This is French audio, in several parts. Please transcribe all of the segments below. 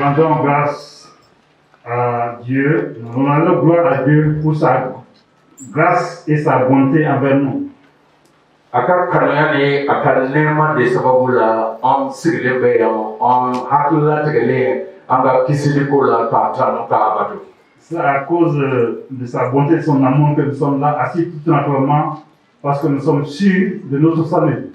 Rendons grâce à Dieu, nous rendons gloire à Dieu pour sa grâce et sa bonté envers nous. C'est à cause de sa bonté et de son amour que nous sommes là, assis tout naturellement, parce que nous sommes sûrs de notre salut.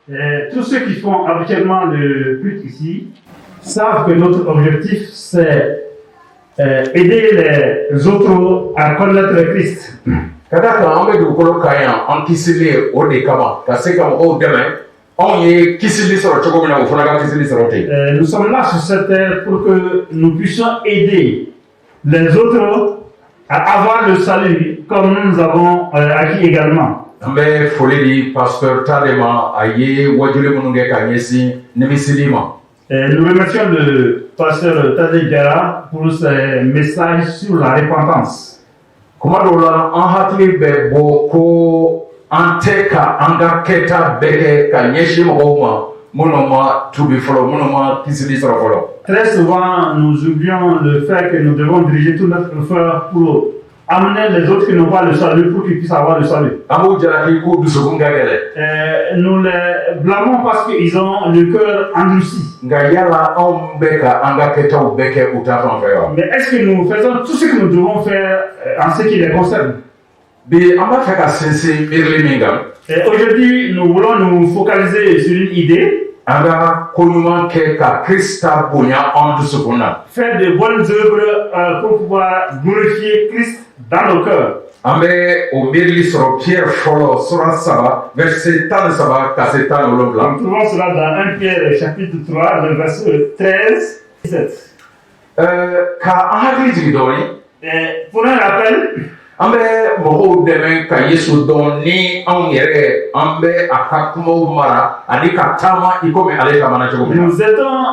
Et tous ceux qui font habituellement le culte ici savent que notre objectif c'est aider les autres à connaître Christ. Nous sommes là sur cette terre pour que nous puissions aider les autres à avoir le salut comme nous avons acquis également. Nous remercions le pasteur Tadé Diarra pour ses messages sur la repentance. Très souvent, nous oublions le fait que nous devons diriger tout notre effort pour amener les autres qui n'ont pas le salut pour qu'ils puissent avoir le salut. Nous les blâmons parce qu'ils ont le cœur endurci. Mais est-ce que nous faisons tout ce que nous devons faire en ce qui les concerne? Et aujourd'hui, nous voulons nous focaliser sur une idée. Faire de bonnes œuvres pour pouvoir glorifier Christ dans nos cœurs. Nous trouvons cela dans 1 Pierre chapitre 3, le verset 13 et 17. Pour un rappel, nous aidons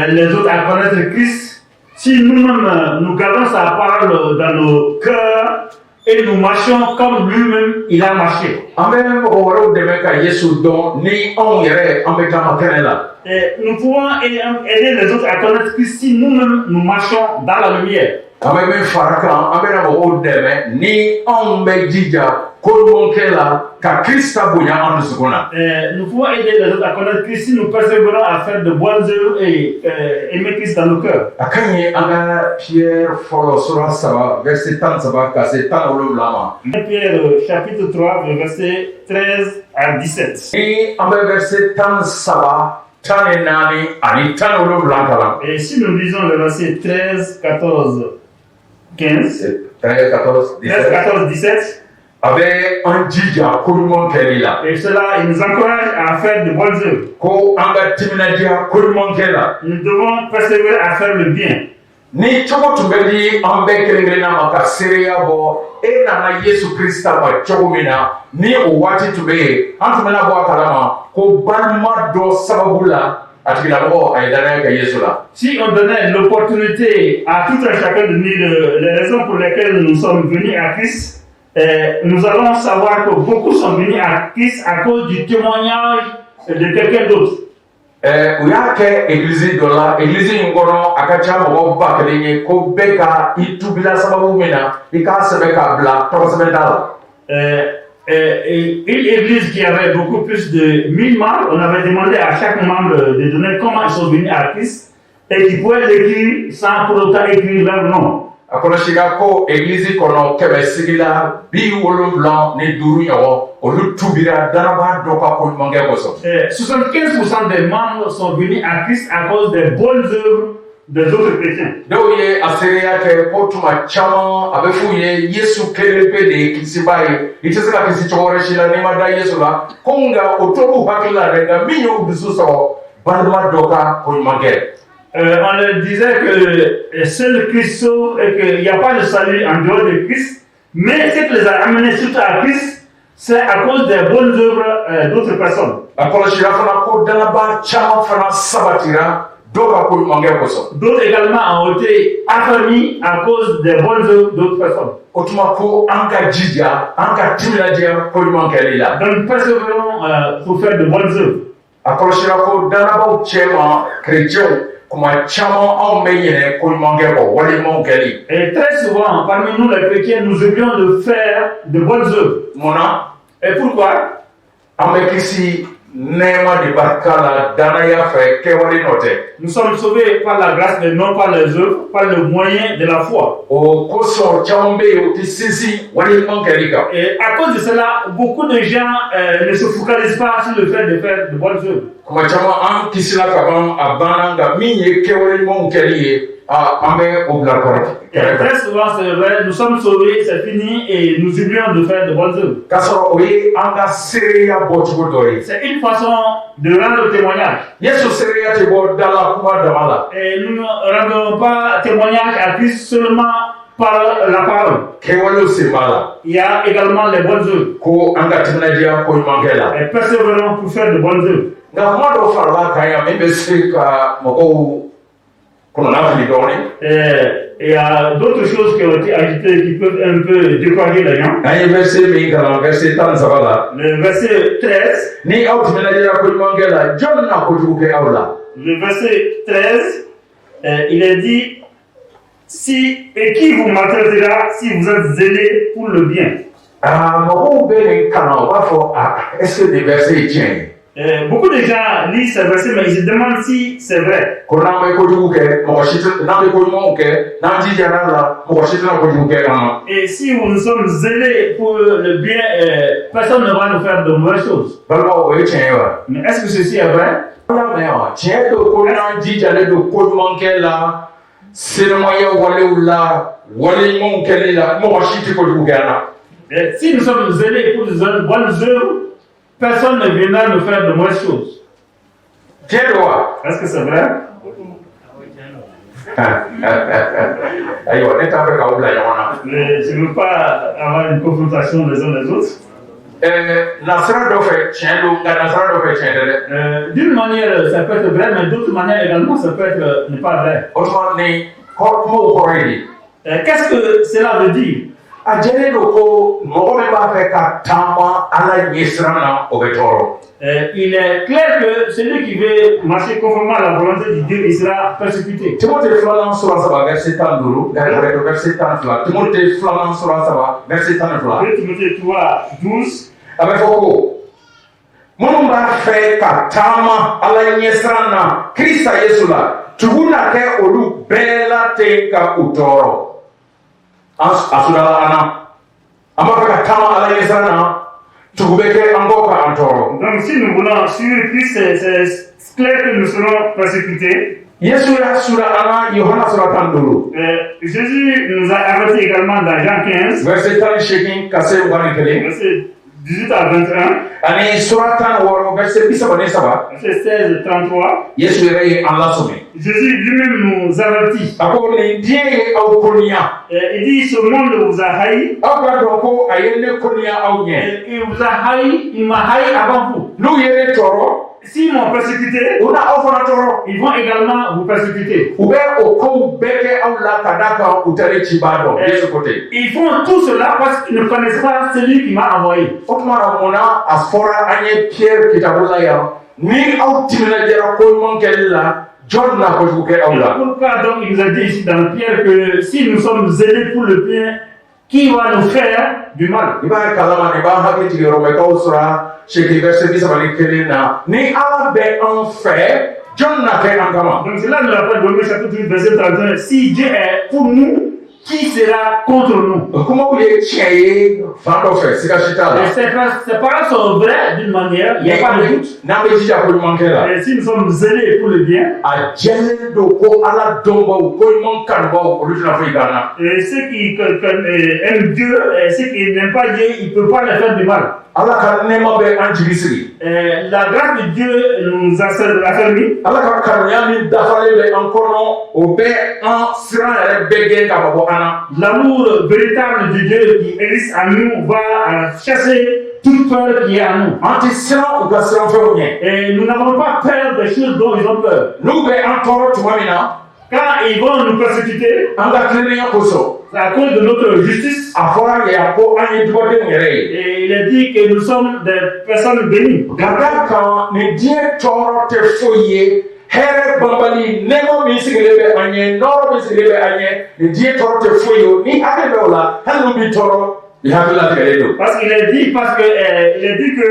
les autres à connaître Christ si nous-mêmes nous gardons sa parole dans nos cœurs et nous marchons comme lui-même il a marché. Et nous pouvons aider les autres à connaître Christ si nous-mêmes nous marchons dans la lumière. Nous pouvons aider les autres à connaître Christ si nous persévérons à faire de bonnes œuvres et aimer Christ dans nos cœurs. Pierre chapitre 3, verset 13 à 17. Et si nous lisons le verset 13, 14, 15, 13, 14, 17, et cela, il nous encourage à faire de bonnes œuvres. Nous devons persévérer à faire le bien. Ni chogo tubeli ambe kelengena makasiria bo na Yesu Krista ba chogomina ni owati tube antumena bo akalama ko banma do sababula atikila bo aidana ka Yesu la. Si on donnait l'opportunité à tout un chacun de nous les raisons pour lesquelles nous sommes venus à Christ, nous allons savoir que beaucoup sont venus à Christ à cause du témoignage de quelqu'un d'autre. Uyake église dola église ngono akacha mo bakelenye ko beka itubila sababu mena ikasebeka bla tosemendal une église qui avait beaucoup plus de 1000 membres, on avait demandé à chaque membre de donner comment ils sont venus à Christ et qui pouvaient l'écrire sans pour autant écrire leur nom. Akonoshigako église kono kebesigila bi woloblan ne duru yawo olu tubira daraba doka ko mangé boso. 75% des membres sont venus à Christ à cause des bonnes œuvres des autres chrétiens. Doye aseria ke potuma chama abefuye Yesu kelebe de kisibai iteseka kisichore shila ne mada Yesu la konga otobu hakila renga minyo bisuso bandwa doka ko mangé. on leur disait que seul Christ sauve et qu'il n'y a pas de salut en dehors de Christ. Mais ce qui les a amenés surtout à Christ, c'est à cause des bonnes œuvres d'autres personnes. D'autres également ont été affermis à cause des bonnes œuvres d'autres personnes. Donc persévérons pour faire de bonnes œuvres. Et très souvent, parmi nous les chrétiens, nous oublions de faire de bonnes œuvres. Et pourquoi? Nous sommes sauvés par la grâce et non par les œuvres, par le moyen de la foi. Et à cause de cela, beaucoup de gens ne se focalisent pas sur le fait de faire de bonnes œuvres. Et très souvent, c'est vrai, nous sommes sauvés, c'est fini, et nous oublions de faire de bonnes œuvres. C'est une façon de rendre témoignage. Et nous ne rendons pas témoignage à Christ seulement par la parole. Il y a également les bonnes œuvres. Et persévérons pour faire de bonnes œuvres. Et il y a d'autres choses qui ont été ajoutées qui peuvent un peu décourager les gens. Le verset 13. Le verset 13, il est dit, et qui vous maltraitera si vous êtes zélé pour le bien. Beaucoup de gens lisent ce verset, mais ils se demandent si c'est vrai. Et si nous sommes zélés pour le bien, personne ne va nous faire de mauvaises choses. Mais est-ce que ceci est vrai? Si nous sommes zélés pour de bonnes œuvres, personne ne viendra nous faire de mauvaises choses. Est-ce que c'est vrai? Je ne veux pas avoir une confrontation les uns les autres. D'une manière, ça peut être vrai, mais d'autre manière également, ça peut être ne pas vrai. Qu'est-ce que cela veut dire? Il est clair que celui qui veut marcher conformément à la volonté de Dieu, il sera persécuté. Timothée 3, Timothée 3, 12. Donc si nous voulons suivre Christ, c'est clair que nous serons persécutés. Jésus nous a avertis également dans Jean 15, verset 18 à 21, verset 16 à 33. Jésus lui-même nous avertit. Il dit, ce monde vous a haï. Il vous a haï, il m'a haï avant vous. S'ils m'ont persécuté, ils vont également vous persécuter. Ils font tout cela parce qu'ils ne connaissent pas celui qui m'a envoyé. Pourquoi donc il nous a dit ici dans Pierre que si nous sommes zélés pour le bien, qui va nous faire du mal? Donc cela nous rappelle Romains chapitre 8 verset 31. Si Dieu est pour nous, qui sera contre nous? Ces paroles sont vraies d'une manière, il n'y a pas de doute. Et si nous sommes zélés pour le bien, et ceux qui aiment Dieu et ceux qui n'aiment pas Dieu, ils ne peuvent pas les faire du mal. La grâce de Dieu nous a affermis. Allah ka karunya min dafalen bɛ an kɔnɔ o bɛ an siran yɛrɛ bɛɛ gɛn ka bɔ an na. L'amour véritable de Dieu qui existe en nous va chasser toute peur qui est en nous. An ti siran u ka siran fɛnw ɲɛ. Et nous n'avons pas peur des choses dont ils ont peur. N'u bɛ an tɔɔrɔ tuma min na. Quand ils vont nous persécuter, An ka tilennenya kosɔn. c'est à cause de notre justice. A fɔra yɛ ko an ye dɔgɔdenw yɛrɛ ye. Et il est dit que nous sommes des personnes bénies. Ka d'a kan nin diɲɛ tɔɔrɔ tɛ foyi ye. Hɛrɛ banbali nɛɛma min sigilen bɛ an ɲɛ nɔɔrɔ min sigilen bɛ an ɲɛ nin diɲɛ tɔɔrɔ tɛ foyi ye o ni hakili bɛ o la hali n'u b'i tɔɔrɔ i hakili latigɛlen don. Parce qu'il est dit, il est dit que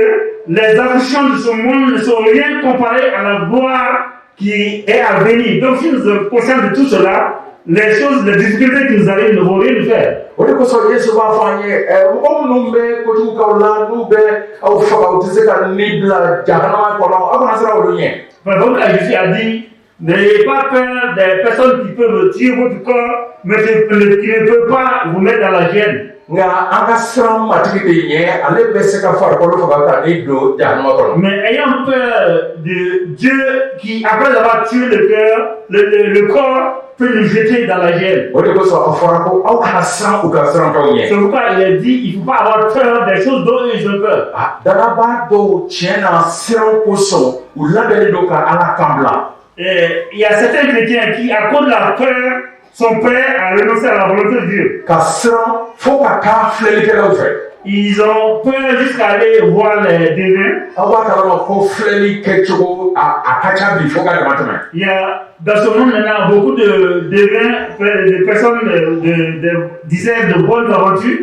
les afflictions de ce monde ne sont rien comparées à la gloire qui est à venir. Donc si nous sommes conscients de tout cela, les choses, les difficultés qui nous arrivent ne vont rien nous faire. O de kosɔn Yesu b'a fɔ an ye mɔgɔ minnu bɛ kojugu k'aw la n'u bɛ aw faga u tɛ se ka ni bila jahanama kɔnɔ aw kana siran olu ɲɛ. Donc Jésus a dit, n'ayez pas peur des personnes qui peuvent tuer votre corps, mais qui ne peuvent pas vous mettre dans la gêne. Nka an ka siran matigi de ɲɛ ale bɛ se ka farikolo faga ka n'i don jahanama kɔnɔ. Mais ayant peur de Dieu qui, après avoir tué le cœur, le corps, peut nous jeter dans la gêne. O de kosɔn a fɔra ko aw kana siran u ka siran t'aw ɲɛ. C'est pourquoi il est dit, il ne faut pas avoir peur des choses dont ils ont peur. Danaba dɔw tiɲɛ na siran kosɔn u labɛnnen don ka Ala kan bila. Il y a certains chrétiens qui, à cause de la peur, sont prêts à renoncer à la volonté de Dieu. Ka siran fo ka taa filɛlikɛlaw fɛ. Ils ont peur jusqu'à aller voir les devins. Aw b'a kalama ko filɛli kɛcogo a ka ca bi fo ka dama tɛmɛ. Il y a dans ce monde maintenant beaucoup de devins, de personnes, de dizaines de bonnes aventures.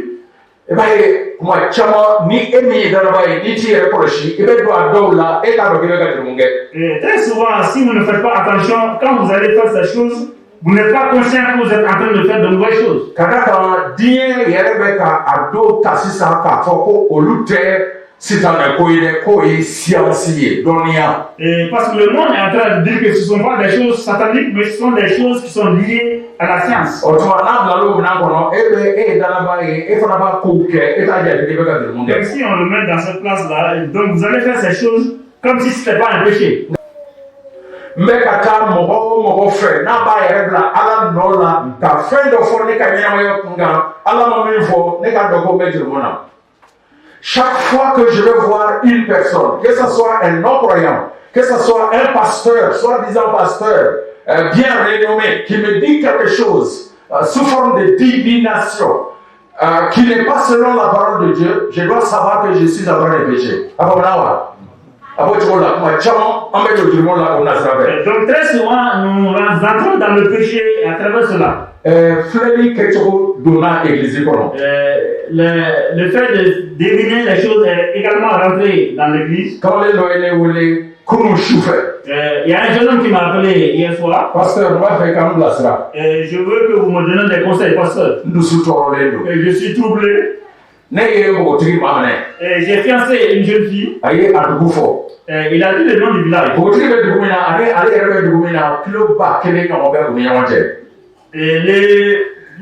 I b'a ye kuma caman ni e min ye danaba ye n'i t'i yɛrɛ kɔlɔsi i bɛ don a dɔw la e t'a dɔn k'i bɛ ka jurumu kɛ. Très souvent, si vous ne faites pas attention, quand vous allez faire ces choses, vous n'êtes pas conscient que vous êtes en train de faire de mauvaises choses. Ka d'a kan diɲɛ yɛrɛ bɛ ka a dɔw ta sisan k'a fɔ ko olu tɛ sitanɛ ko ye dɛ k'o ye siyansi ye dɔnniya. Parce que le monde est en train de dire que ce ne sont pas des choses sataniques, mais ce sont des choses qui sont liées à la science. O tuma n'a bila l'o minɛn kɔnɔ e ye danaba ye e fana b'a kow kɛ e t'a jate k'i bɛ ka jurumu kɛ. Donc si on le met dans cette place-là, donc vous allez faire ces choses comme si ce n'était pas un péché. N bɛ ka taa mɔgɔ o mɔgɔ fɛ n'a b'a yɛrɛ bila Ala nɔ la ka fɛn dɔ fɔ ne ka ɲɛnamaya kun kan Ala ma min fɔ ne ka dɔn ko n bɛ jurumu na. Chaque fois que je vais voir une personne, que ce soit un non-croyant, que ce soit un pasteur, soi-disant pasteur, bien renommé, qui me dit quelque chose sous forme de divination, qui n'est pas selon la parole de Dieu, je dois savoir que je suis en train de pécher. Donc très souvent, nous entrons dans le péché à travers cela. Le fait de deviner les choses est également rentré dans l'église. Il y a un jeune homme qui m'a appelé hier soir. Pasteur, je veux que vous me donniez des conseils, pasteur. Je suis troublé. J'ai fiancé une jeune fille. Il a dit le nom du village. Le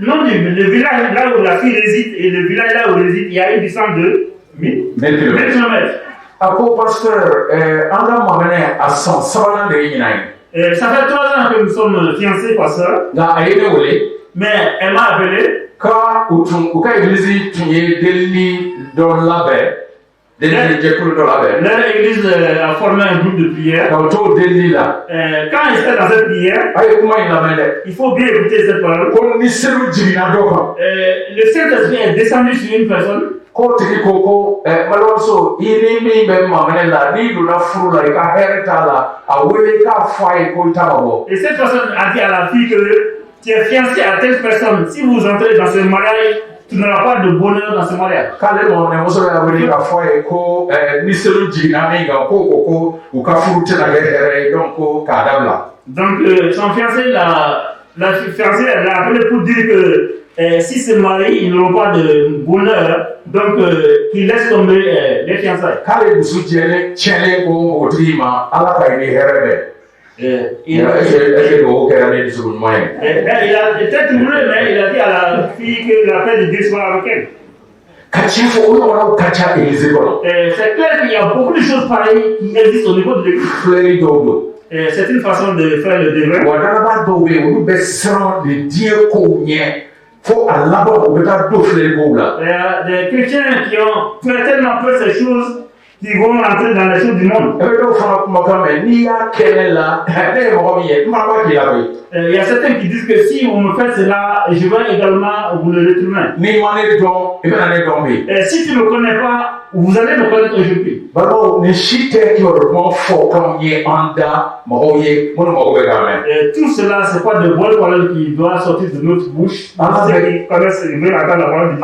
nom du village là où la fille réside et le village là où elle réside, il y a une distance de 1000 km. Pasteur, ça fait 3 ans que nous sommes fiancés, pasteur. Mais elle m'a appelé. Leur église a formé un groupe de prière. Quand ils étaient dans cette prière, il faut bien écouter cette parole. Le Saint-Esprit est descendu sur une personne. Et cette personne a dit à la fille que tu es fiancé à telle personne. Si vous entrez dans ce mariage, tu n'auras pas de bonheur dans ce mariage. Donc son fiancé la fiancée l'a appelé pour dire que si se marient, ils n'auront pas de bonheur, donc qu'il laisse tomber les fiançailles. Il a été troublé, mais il a dit à la fille que la paix de Dieu soit avec elle. C'est clair qu'il y a beaucoup de choses pareilles qui existent au niveau de l'église. C'est une façon de faire le débat. Des chrétiens qui ont fait tellement peur ces choses qui vont rentrer dans les choses du monde. Il y a certains qui disent que si vous me faites cela, je vais également vous le retourner. Si tu ne me connais pas, vous allez me connaître aujourd'hui. Tout cela, c'est pas de bonnes paroles qui doivent sortir de notre bouche. Ceux qui connaissent et veulent entendre la parole de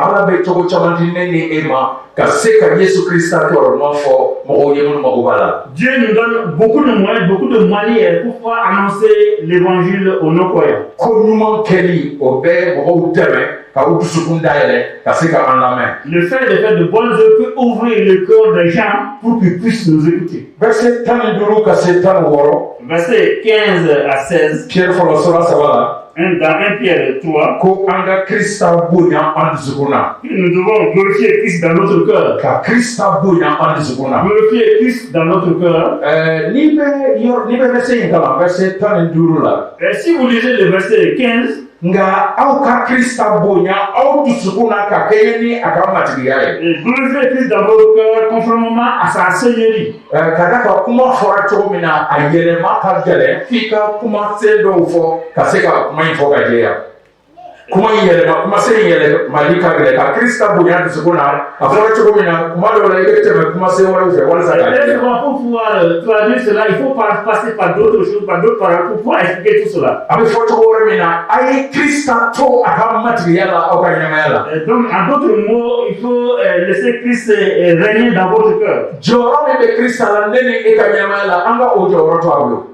Dieu nous donne beaucoup de moyens, beaucoup de moyens pour pouvoir annoncer l'évangile aux non-croyants. Le fait de faire de bonnes œuvres peut ouvrir le cœur des gens pour qu'ils puissent nous écouter. Verset 15 à 16. Dans 1 Pierre 3, nous devons glorifier Christ dans notre cœur. Glorifier Christ dans notre cœur. Si vous lisez le verset 15, glorifier Christ dans votre cœur conformément à sa seigneurie. Pour pouvoir traduire cela, il faut passer par d'autres choses, par d'autres paroles pour pouvoir expliquer tout cela. Donc, en d'autres mots, il faut laisser Christ régner dans votre cœur.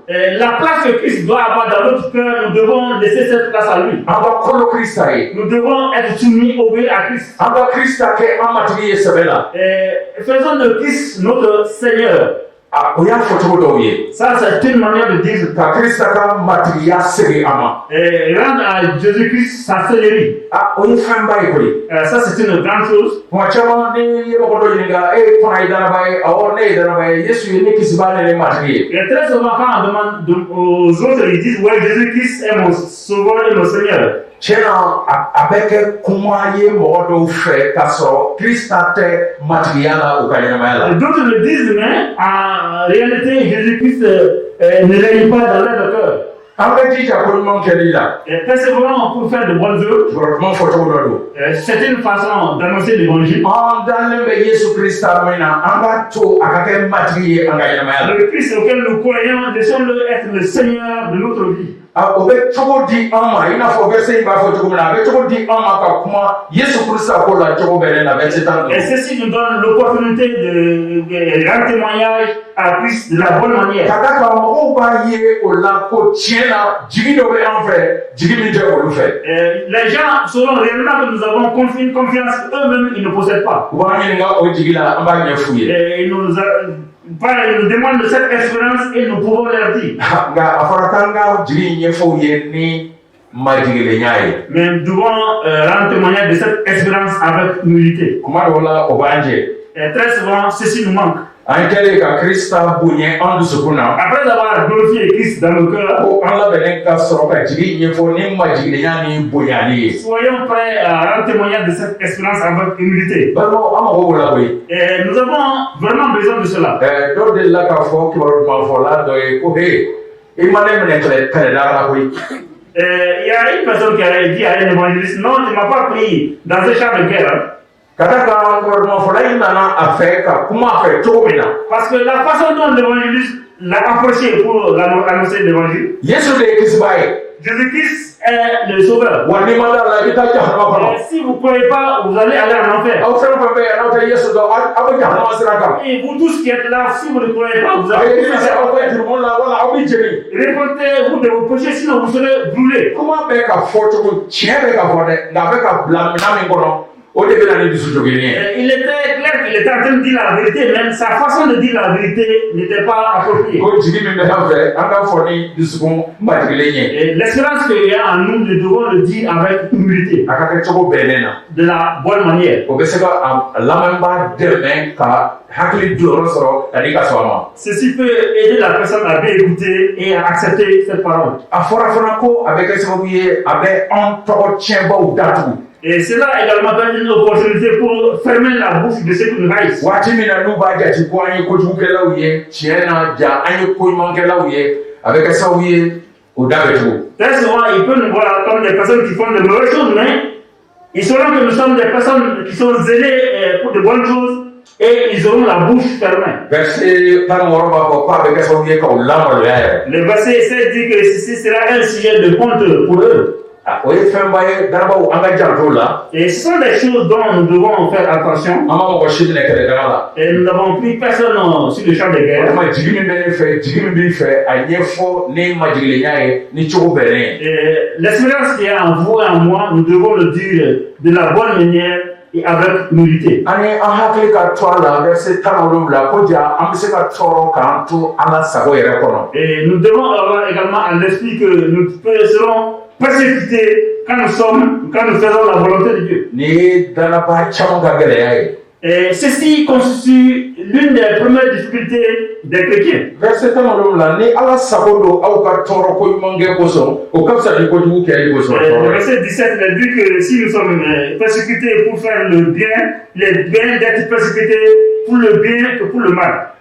La place que Christ doit avoir dans notre cœur, nous devons laisser cette place à lui. Nous devons être soumis, obéir à Christ. Faisons de Christ notre Seigneur. Ça, c'est une manière de dire rendre à Jésus-Christ sa seigneurie. Ça, c'est une grande chose. Et très souvent, quand on demande aux autres, ils disent ouais, Jésus-Christ est mon sauveur et mon Seigneur. D'autres le disent, mais en réalité, Jésus-Christ ne règne pas dans leur cœur. Et persévérons pour faire de bonnes œuvres. C'est une façon d'annoncer l'évangile. Le Christ auquel nous croyons, laissons-le être le Seigneur de notre vie. Et ceci nous donne l'opportunité de rendre témoignage à Christ de la bonne manière. Les gens sauront réellement que nous avons une confiance eux-mêmes, ils ne possèdent pas. Et ils nous demandent de cette espérance et nous pouvons leur dire. Mais nous devons rendre témoignage de cette espérance avec humilité. Et très souvent, ceci nous manque. Après avoir glorifié Christ dans nos cœurs, soyons prêts à rendre témoignage de cette espérance avec humilité. Et nous avons vraiment besoin de cela. Il y a une personne qui a dit à un évangéliste, non, tu ne m'as pas pris dans un champ de guerre. Parce que la façon dont l'évangéliste l'a approché pour annoncer l'évangile, Jésus-Christ est le sauveur. Si vous ne croyez pas, vous allez aller en enfer. Et vous tous qui êtes là, si vous ne croyez pas, vous allez répondez-vous de vos péchés, sinon vous serez brûlés. il était clair qu'il était en train de dire la vérité, même sa façon de dire la vérité n'était pas appropriée. Et l'espérance qu'il y a en nous, nous devons le dire avec humilité, de la bonne manière. Ceci peut aider la personne à bien écouter et à accepter cette parole. Et cela également donne une opportunité pour fermer la bouche de ceux qui nous haïssent. Très souvent, il peut nous voir comme des personnes qui font de mauvaises choses, mais ils sauront que nous sommes des personnes qui sont zélées pour de bonnes choses et ils auront la bouche fermée. Le verset 7 dit que ceci sera un sujet de honte pour eux. Et ce sont des choses dont nous devons faire attention. Et nous n'avons pris personne sur le champ de guerre. Et l'expérience qu'il y a en vous et en moi, nous devons le dire de la bonne manière et avec humilité. Et nous devons avoir également à l'esprit que nous serons persécutés quand nous faisons la volonté de Dieu. Et ceci constitue l'une des premières difficultés des chrétiens. Verset 10 Le verset 17 dit que si nous sommes persécutés pour faire le bien, il est bien d'être persécutés pour le bien que pour le mal.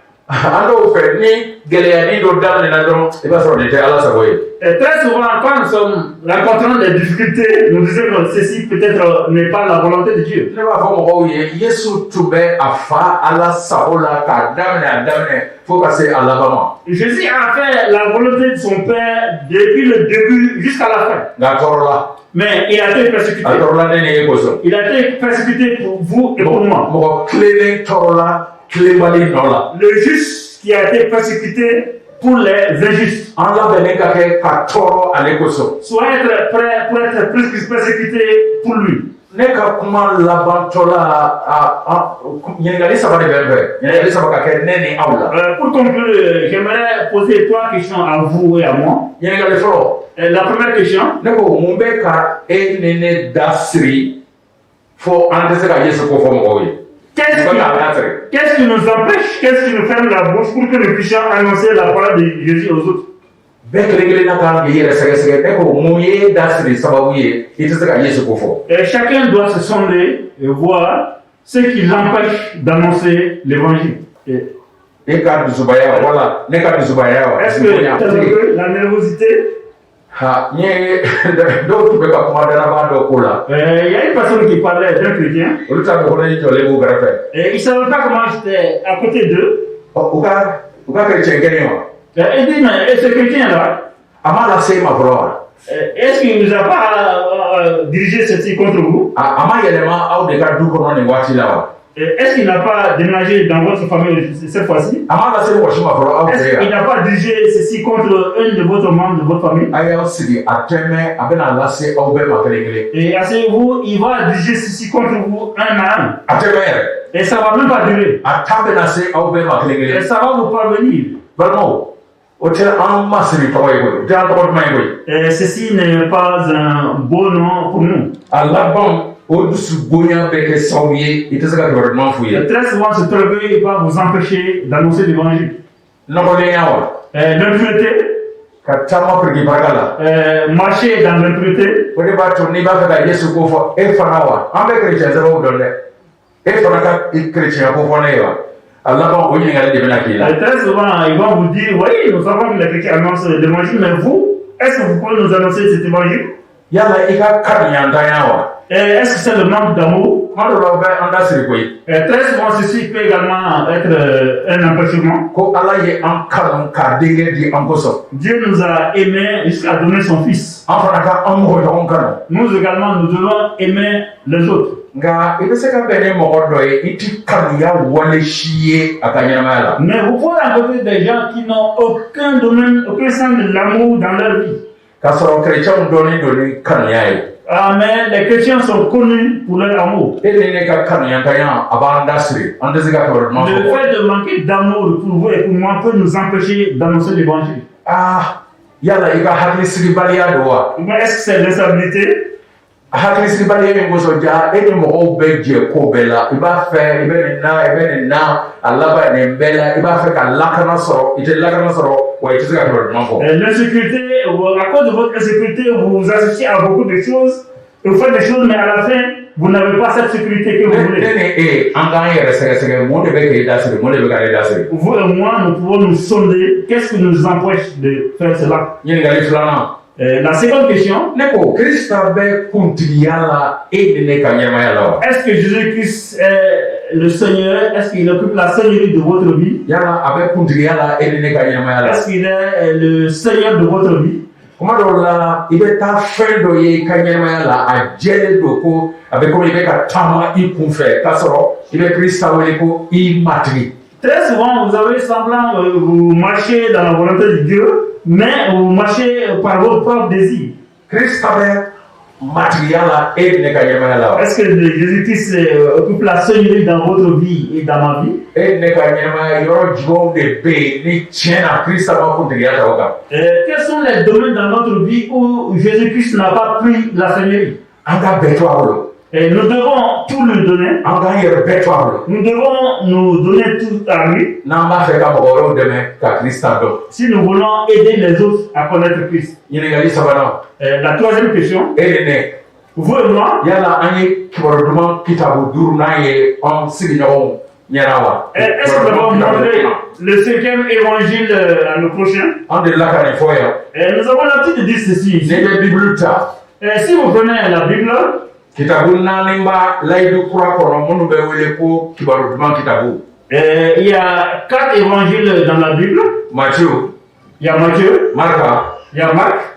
Et très souvent, quand nous sommes rencontrant des difficultés, nous disons que ceci peut-être n'est pas la volonté de Dieu. Jésus a fait la volonté de son Père depuis le début jusqu'à la fin. Mais il a été persécuté. Il a été persécuté pour vous et pour moi. Le juste qui a été persécuté pour les injustes. Soit être prêt pour être persécuté pour lui. Pour conclure, j'aimerais poser 3 questions à vous et à moi. La première question. Qu'est-ce qui nous empêche, qu'est-ce qui nous ferme la bouche pour que nous puissions annoncer la parole de Jésus aux autres? Et chacun doit se sonder et voir ce qui l'empêche d'annoncer l'évangile. Est-ce que la nervosité? Il y a une personne qui parlait d'un chrétien et il ne savait pas comment j'étais à côté d'eux. Il dit, mais ce chrétien-là, est-ce qu'il ne nous a pas dirigé ceci contre vous? Est-ce qu'il n'a pas déménagé dans votre famille cette fois-ci? Est-ce qu'il n'a pas dirigé ceci contre un de votre membre de votre famille? Et asseyez-vous, il va diriger ceci contre vous un à un. Et ça ne va même pas durer. Et ça va vous parvenir. Et ceci n'est pas un beau nom pour nous. Très souvent, ce travail va vous empêcher d'annoncer l'évangile. L'impureté, marcher dans l'impureté. Très souvent, ils vont vous dire, oui, nous savons que les chrétiens annoncent l'évangile, mais vous, est-ce que vous pouvez nous annoncer cet évangile? Est-ce que c'est le manque d'amour? Très souvent, ceci peut également être un empêchement. Dieu nous a aimés jusqu'à donner son Fils. Nous également, nous devons aimer les autres. Mais vous pouvez rencontrer des gens qui n'ont aucun domaine, aucun sens de l'amour dans leur vie. Mais les chrétiens sont connus pour leur amour. Le fait de manquer d'amour pour vous et pour moi peut nous empêcher d'annoncer l'évangile. Mais est-ce que c'est l'instabilité? L'insécurité, à cause de votre insécurité, vous vous associez à beaucoup de choses, vous faites des choses, mais à la fin, vous n'avez pas cette sécurité que vous voulez. Vous et moi, nous pouvons nous sonder. Qu'est-ce qui nous empêche de faire cela? La seconde question. Est-ce que Jésus-Christ est le Seigneur? Est-ce qu'il occupe la seigneurie de votre vie? Est-ce qu'il est le Seigneur de votre vie? Très souvent, vous avez semblant vous marchez dans la volonté de Dieu, mais vous marchez par vos propres désirs. Est-ce que Jésus-Christ occupe la seigneurie dans votre vie et dans ma vie? Quels sont les domaines dans notre vie où Jésus-Christ n'a pas pris la seigneurie? Et nous devons tout lui donner. Nous devons nous donner tout à lui. Si nous voulons aider les autres à connaître Christ. La troisième question. Vous et moi. Est-ce que nous allons montrer le 5e évangile à nos prochains? Nous avons l'habitude de dire ceci. Si vous prenez la Bible, il y a 4 évangiles dans la Bible. Il y a Matthieu, il y a Marc,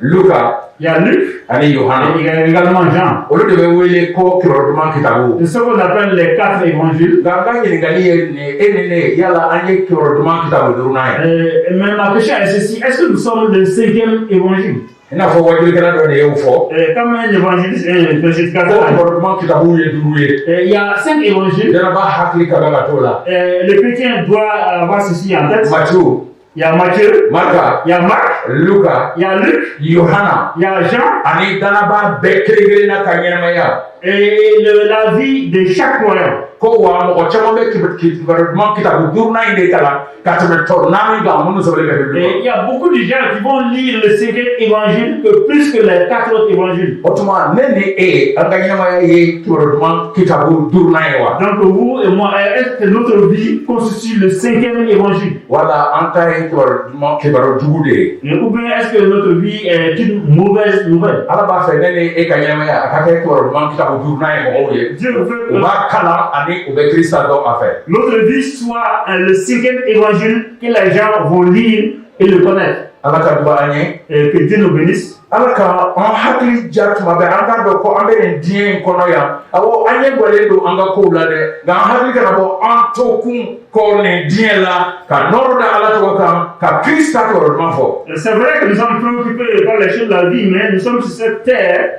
il y a Luc, et il y a également Jean. C'est ce qu'on appelle les 4 évangiles. Mais ma question est ceci, est-ce que nous sommes le 5e évangile? Comme un évangéliste et un prédicateur. Il y a 5 évangiles. Le chrétien doit avoir ceci en tête. Il y a Matthieu, il y a Marc, il y a Luc, il y a Jean. Et la vie de chaque croyant. Il y a beaucoup de gens qui vont lire le 5e évangile que plus que les 4 autres évangiles. Donc vous et moi, est-ce que notre vie constitue le 5e évangile? Ou bien est-ce que notre vie est une mauvaise nouvelle? Dieu veut que notre vie soit le 5e évangile que les gens vont lire et le connaître. Et que Dieu nous bénisse. C'est vrai que nous sommes préoccupés par les choses de la vie, mais nous sommes sur cette terre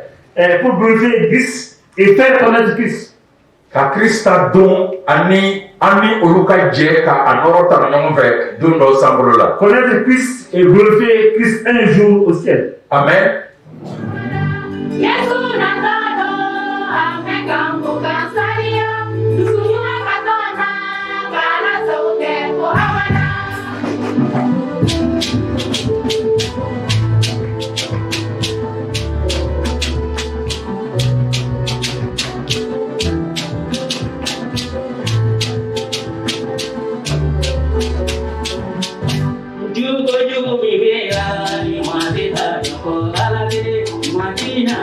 pour glorifier Christ et faire connaître Christ. Connaître Christ et glorifier Christ un jour au ciel. Amen. Jugo jugo bibera, ni mati ta ko alade, mati na.